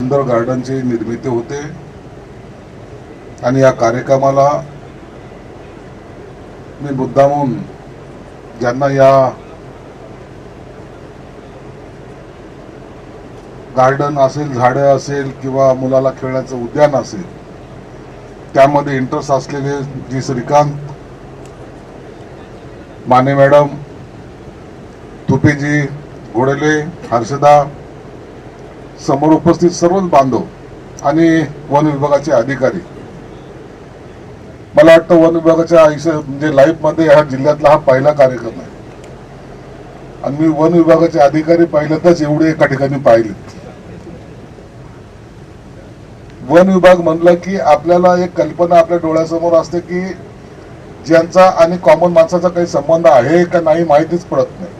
सुंदर गार्डनची निर्मिती होते आणि या कार्यक्रमाला मी मुद्दामून ज्यांना या गार्डन असेल, झाडं असेल किंवा मुलाला खेळण्याचं उद्यान असेल त्यामध्ये इंटरेस्ट असलेले जी श्रीकांत माने मॅडम, तुपेजी, घोडेले, हर्षदा, समोर उपस्थित सर्वच बांधव आणि वन विभागाचे अधिकारी, मला वाटतं वन विभागाच्या म्हणजे लाईफ मध्ये ह्या जिल्ह्यातला हा पहिला कार्यक्रम आहे आणि मी वन विभागाचे अधिकारी पहिल्यांदाच एवढे एका ठिकाणी पाहिले. वन विभाग म्हणलं की आपल्याला एक कल्पना आपल्या डोळ्यासमोर असते की ज्यांचा आणि कॉमन माणसाचा काही संबंध आहे का नाही माहितीच पडत नाही.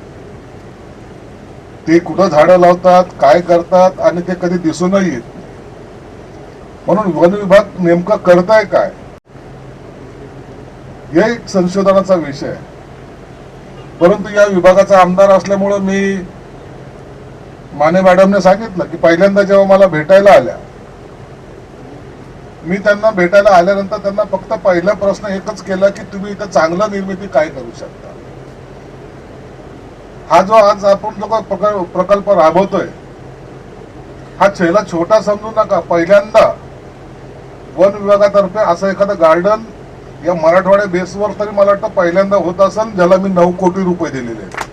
ते कुठं झाडं लावतात, काय करतात आणि ते कधी दिसूनही येत नाही. म्हणून वन विभाग नेमकं करताय काय हे एक संशोधनाचा विषय आहे. परंतु या विभागाचा आमदार असल्यामुळं मी माने मॅडमने सांगितलं की पहिल्यांदा जेव्हा मला भेटायला आल्या, मी त्यांना भेटायला आल्यानंतर त्यांना फक्त पहिला प्रश्न एकच केला की तुम्ही इथं चांगलं निर्मिती काय करू शकता. हा जो आज आपण जो प्रकल्प राबवतोय हा छोटा समजू नका. पहिल्यांदा वन विभागातर्फे असं एखादं गार्डन या मराठवाड्या बेसवर तरी मला वाटतं पहिल्यांदा होत असेल, ज्याला मी 9 कोटी रुपये दिलेले आहेत.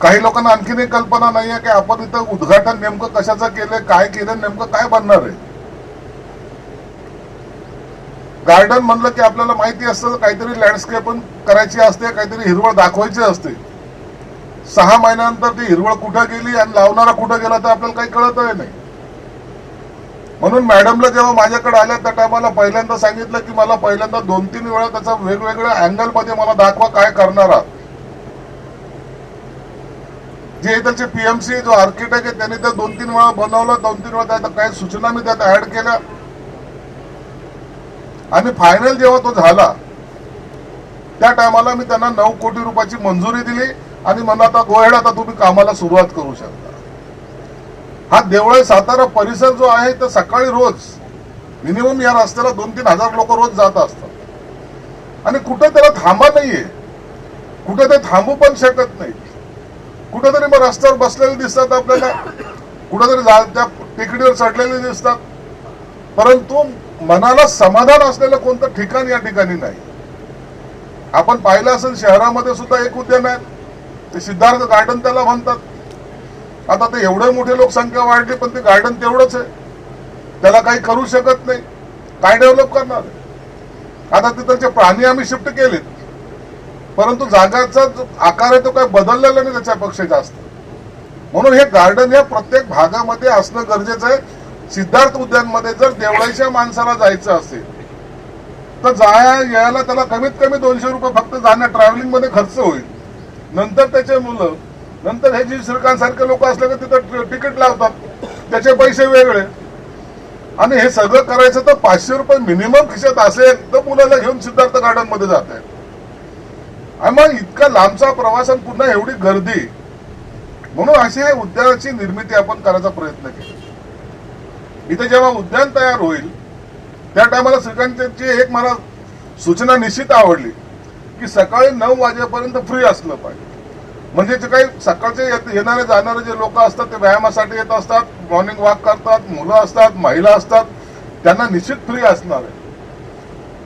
काही लोकांना आणखीन एक कल्पना नाहीये की आपण इथं उद्घाटन नेमकं कशाचं केलंय, काय केलं, नेमकं काय बनणार आहे. गार्डन म्हणलं की आपल्याला माहिती असतं काहीतरी लँडस्केप करायची असते, काहीतरी हिरवळ दाखवायची असते. 6 महिन्यानंतर ती हिरवळ कुठं गेली आणि लावणारा कुठं गेला तर आपल्याला काही कळतही नाही. म्हणून मॅडमला जेव्हा माझ्याकडे आल्या त्या टायमाला पहिल्यांदा सांगितलं की मला पहिल्यांदा 2-3 वेळा त्याचा वेगवेगळ्या अँगल मध्ये मला दाखवा काय करणार आहात. जे त्याचे पीएमसी जो आर्किटेक्ट आहे त्यांनी त्या 2-3 वेळा बनवलं, 2-3 वेळा त्यात काही सूचना मी त्यात ऍड केल्या आणि फायनल जेव्हा तो झाला त्या टायमाला मी त्यांना 9 कोटी रुपयाची मंजुरी दिली आणि म्हणलं आता गोहेड, आता तुम्ही कामाला सुरुवात करू शकता. हा देवळे सातारा परिसर जो आहे तर सकाळी रोज मिनिमम या रस्त्याला 2-3 हजार लोक रोज जात असतात आणि कुठे त्याला थांबा नाहीये, कुठे ते थांबू पण शकत नाही. कुठेतरी मग रस्त्यावर बसलेले दिसतात आपल्याला, कुठेतरी त्या टेकडीवर चढलेले दिसतात, परंतु मनाला समाधान असलेलं कोणतं ठिकाण या ठिकाणी नाही. आपण पाहिलं असेल शहरामध्ये सुद्धा एक उद्यान आहे, ते सिद्धार्थ गार्डन त्याला म्हणतात. आता ते एवढे मोठे लोकसंख्या वाढली पण ते गार्डन तेवढंच आहे, त्याला काही करू शकत नाही. काय डेव्हलप करणार आहे. आता तिथलचे प्राणी आम्ही शिफ्ट केलेत, परंतु जागाचा जो आकार आहे तो काही बदललेला नाही त्याच्यापेक्षा जास्त. म्हणून हे गार्डन या प्रत्येक भागामध्ये असणं गरजेचं आहे. सिद्धार्थ उद्यानमध्ये जर देवळाईच्या माणसाला जायचं असेल तर यायला त्याला कमीत कमी 200 रुपये फक्त जाण्या ट्रॅव्हलिंग मध्ये खर्च होईल. नंतर त्याचे मुलं, नंतर हे जी श्रीकांत सारखे लोक असले की तिथं तिकीट लावतात, त्याचे पैसे वेगळे. आणि हे सगळं करायचं तर 500 रुपये मिनिमम खिशात असेल तर मुलाला घेऊन सिद्धार्थ गार्डन मध्ये जात आहे. आणि मग इतका लांबचा प्रवास आणि पुन्हा एवढी गर्दी. म्हणून अशी उद्यानाची निर्मिती आपण करायचा प्रयत्न केला. इथे जेव्हा उद्यान तयार होईल त्या टायमाला श्रीकांतची एक मला सूचना निश्चित आवडली की सकाळी 9 वाजेपर्यंत फ्री असलं पाहिजे. म्हणजे जे काही सकाळचे येणारे जाणारे जे लोक असतात ते व्यायामासाठी येत असतात, मॉर्निंग वॉक करतात, मुलं असतात, महिला असतात, त्यांना निश्चित फ्री असणार आहे.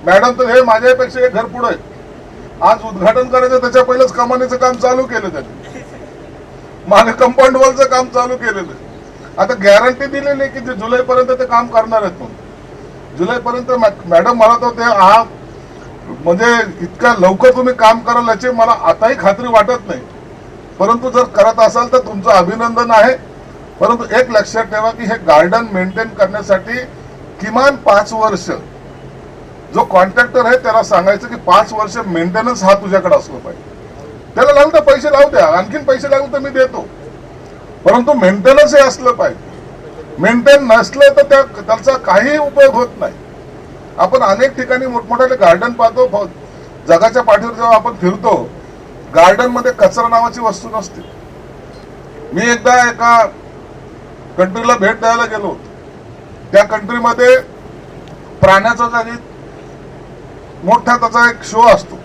मॅडम तर हे माझ्यापेक्षा एक घर पुढे आहे. आज उद्घाटन करायचं त्याच्या पहिलेच कमानीचं काम चालू केलं त्यांनी, मागे कंपाऊंड वॉलचं काम चालू केलेलं. आता गॅरंटी दिलेली आहे की ते जुलैपर्यंत ते काम करणार आहेत. म्हणून जुलैपर्यंत मॅडम मला तो ते म्हणजे इतक्या लवकर तुम्ही काम कराल याची मला आताही खात्री वाटत नाही. परंतु जर करत असाल तर तुमचं अभिनंदन आहे. परंतु एक लक्षात ठेवा की हे गार्डन मेंटेन करण्यासाठी किमान 5 वर्ष जो कॉन्ट्रॅक्टर आहे त्याला सांगायचं की 5 वर्ष मेंटेनन्स हा तुझ्याकडे असलं पाहिजे. त्याला लागलं तर पैसे लावू द्या, आणखीन पैसे लागले तर मी देतो, परंतु मेंटेनन्स हे असलं पाहिजे. मेंटेन नसलं तर त्याचा काही उपयोग होत नाही. आपण अनेक ठिकाणी मोठमोठे गार्डन पाहतो, जगाच्या पाठीवर जेव्हा आपण फिरतो गार्डन मध्ये कचरा नावाची वस्तू नसते. मी एकदा एका कंट्रीला भेट द्यायला गेलो होतो. त्या कंट्रीमध्ये प्राण्याचा जागी मोठा त्याचा एक शो असतो.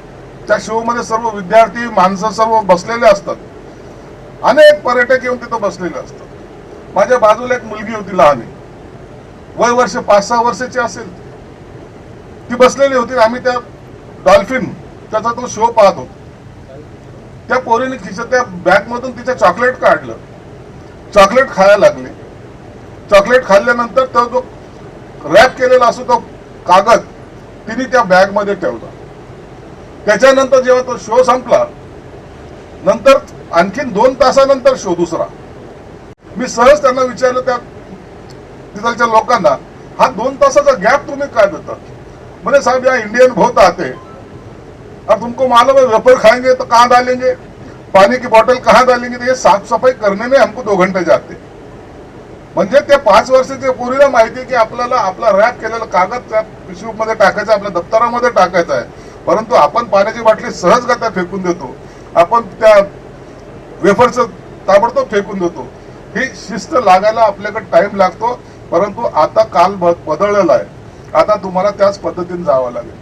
त्या शो मध्ये सर्व विद्यार्थी माणसं सर्व बसलेले असतात. अनेक पर्यटक येऊन तिथं बसलेले असतात. माझ्या बाजूला एक मुलगी होती लहान, वय वर्ष 5-6 वर्षाची असेल. ती बसलेली होती. आम्ही त्या डॉल्फिन त्याचा तो शो पाहत होतो. त्या पोरीने तिच्या त्या बॅग मधून तिचं चॉकलेट काढलं. चॉकलेट खायला लागले. चॉकलेट खाल्ल्यानंतर तो जो रॅप केलेला असतो तो कागद तिने त्या बॅग मध्ये ठेवला. त्याच्यानंतर जेव्हा तो शो संपला, नंतर आणखीन 2 तासानंतर शो दुसरा. मी सहज त्यांना विचारलं त्या तिथलच्या लोकांना, हा 2 तासाचा गॅप तुम्ही काय देतात? म्हणे साहब यहाँ इंडियन बहुत आते, अब तुमको मालूम है वेपर खाएंगे तो कहाँ डालेंगे, पानी की बोतल कहाँ डालेंगे, तो ये साफ सफाई करने में हमको 2 घंटे जाते. म्हणजे त्या 5 वर्षाच्या पोरीला माहिती आहे की आपल्याला आपला रॅप केलेला कागद त्या पिशवीमध्ये टाकायचा, आपल्या दप्तरामध्ये टाकायचा आहे. परंतु आपण पाण्याची बाटली सहजगत्या फेकून देतो. आपण त्या वेफरचं ताबडतोब फेकून देतो. ही शिस्त लागायला आपल्याकडे टाइम लागतो. परंतु आता काल बदललेला आहे. आता तुम्हाला त्याच पद्धतीने जावं लागेल.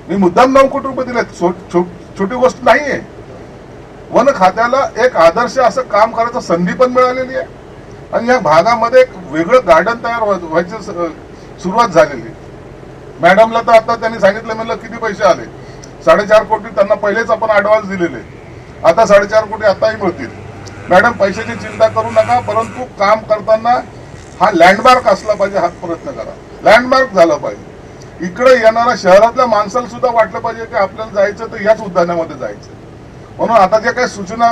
मी मुद्दाम 9 कोटी रुपये दिले, छोटी गोष्ट नाहीये. वन खात्याला एक आदर्श असं काम करायचं संधी पण मिळालेली आहे. आणि या भागामध्ये एक वेगळं गार्डन तयार व्हायची सुरुवात झालेली. मॅडमला तर आता त्यांनी सांगितलं, म्हणलं किती पैसे आले? 4.5 कोटी त्यांना पहिलेच आपण ऍडव्हान्स दिलेले. आता 4.5 कोटी आताही मिळतील. मॅडम पैशाची चिंता करू नका, परंतु काम करताना हा लँडमार्क असला पाहिजे, हा प्रयत्न करा. लँडमार्क झाला पाहिजे. इकडे येणाऱ्या शहरातल्या माणसाला सुद्धा वाटलं पाहिजे की आपल्याला जायचं तर याच उद्यानामध्ये जायचं. म्हणून आता ज्या काही सूचना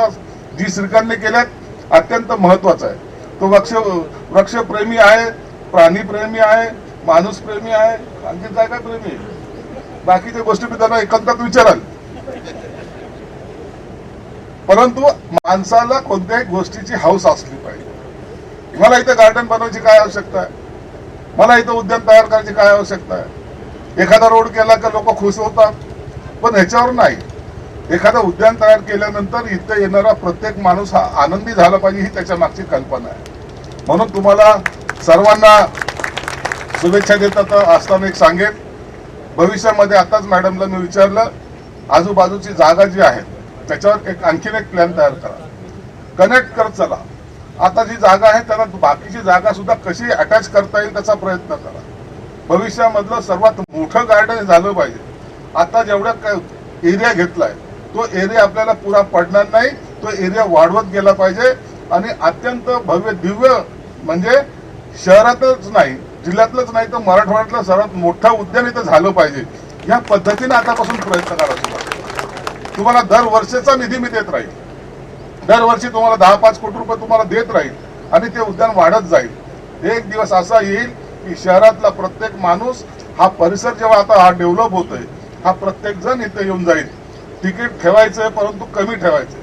जी सरकारने केल्यात अत्यंत महत्वाचं आहे. तो वृक्षप्रेमी आहे, प्राणीप्रेमी आहे, माणूसप्रेमी आहे, आणखी काय काय प्रेमी आहे. बाकीच्या गोष्टी मी त्यांना एकांतात विचाराल. परंतु माणसाला कोणत्याही गोष्टीची हौस असली पाहिजे. मला इथे गार्डन बनवायची काय आवश्यकता आहे? मला इथं उद्यान तयार करायची काय आवश्यकता आहे? एखादा रोड केला का लोक खुश होतात, पण ह्याच्यावर नाही. एखादं उद्यान तयार केल्यानंतर इथे येणारा प्रत्येक माणूस हा आनंदी झाला पाहिजे, ही त्याच्या मागची कल्पना आहे. म्हणून तुम्हाला सर्वांना शुभेच्छा देत असताना एक सांगेन, भविष्यामध्ये आताच मॅडमला मी विचारलं, आजूबाजूची जागा जी आहे त्याच्यावर आणखीन एक प्लॅन तयार करा, कनेक्ट करत चला. आता जी जागा आहे त्याला बाकीची जागा सुद्धा कशी अटॅच करता येईल त्याचा प्रयत्न करा. भविष्यामधलं सर्वात मोठं गार्डन झालं पाहिजे. आता जेवढा एरिया घेतलाय तो एरिया आपल्याला पुरा पडणार नाही. तो एरिया वाढवत गेला पाहिजे आणि अत्यंत भव्य दिव्य म्हणजे शहरातच नाही, जिल्ह्यातलंच नाही तर मराठवाड्यातलं सर्वात मोठं उद्यान इथं झालं पाहिजे. या पद्धतीने आतापासून प्रयत्न करा. तुम्हाला दरवर्षीचा निधी मी देत राहील. दरवर्षी तुम्हाला 10-5 कोटी रुपये तुम्हाला देत राहील आणि ते उद्यान वाढत जाईल. एक दिवस असा येईल की शहरातला प्रत्येक माणूस हा परिसर जेव्हा आता हा डेव्हलप होतोय, हा प्रत्येक जण इथे येऊन जाईल. तिकीट ठेवायचंय परंतु कमी ठेवायचंय.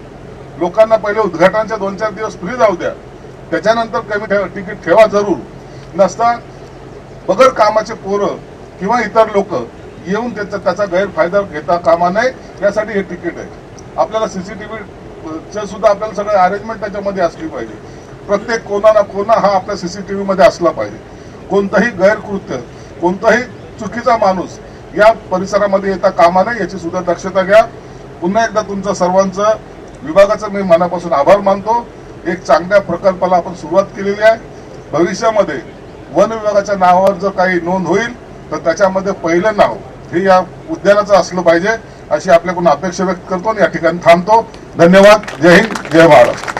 लोकांना पहिले उद्घाटनाच्या 2-4 दिवस फ्री जाऊ द्या, त्याच्यानंतर कमी तिकीट ठेवा जरूर. नसता बगर कामाचे पोरं किंवा इतर लोक येऊन त्याचा गैरफायदा घेता कामा नये, यासाठी हे तिकीट आहे. आपल्याला सीसीटीव्ही सुद्धा आपल्याला सगळं अरेंजमेंट त्याच्यामध्ये असली पाहिजे. प्रत्येक कोणा ना कोणा हा आपल्या सीसीटीव्ही मध्ये असला पाहिजे. कोणतंही गैरकृत्य, कोणताही चुकीचा माणूस या परिसरामध्ये येता कामा नये, याची सुद्धा दक्षता घ्या. पुन्हा एकदा तुमचं सर्वांचं विभागाचं मी मनापासून आभार मानतो. एक चांगल्या प्रकल्पाला आपण सुरुवात केलेली आहे. भविष्यामध्ये वन विभागाच्या नावावर जर काही नोंद होईल तर त्याच्यामध्ये पहिलं नाव हे या उद्यानाचं असलं पाहिजे, अशी आपल्याकडून अपेक्षा व्यक्त करतो आणि या ठिकाणी थांबतो. धन्यवाद. जय हिंद, जय महाराष्ट्र.